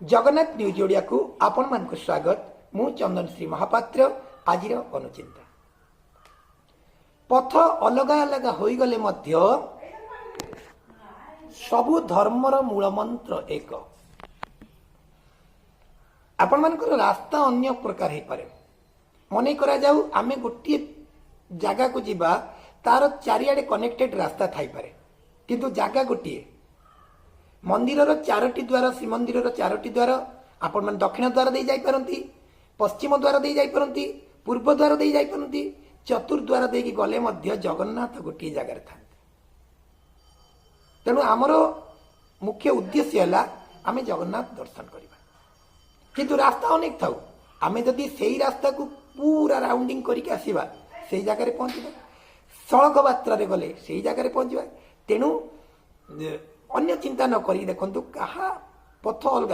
Jagannath news Odia को आपण मान स्वागत। मु चंदन श्री महापात्र। आज अनुचिंता पथ अलग अलग हो गले मध्य सबु धर्मर मूल मंत्र एक। आपण मानकर रास्ता अन्य प्रकार हो पारे। मन करा जाऊ आमे गोटे जगह को जीवा तार चारिआडे कनेक्टेड रास्ता थाई पारे किंतु जगह गोटे मंदिर चारोटी द्वार श्रीमंदिर चारोटी द्वार आपण मन दक्षिण द्वार दे जाई परंती, पश्चिम द्वार दे जाई परंती, पूर्व द्वार दे जाई परंती, चतुर्द्वार दे गले मध्य जगन्नाथ गोटे जगार था। तेणु आमर मुख्य उद्देश्य है आमे जगन्नाथ दर्शन करवा किंतु रास्ता अनेक थाउ आमे जदि सेही रास्ता को पूरा राउंडिंग करके आसीबा सेही जगार पहुंचबा, सड़क यात्रा गले सेही जगार पहुंचबा। तेणु अन्य चिंता न करी देखंतु कहा पथ अलग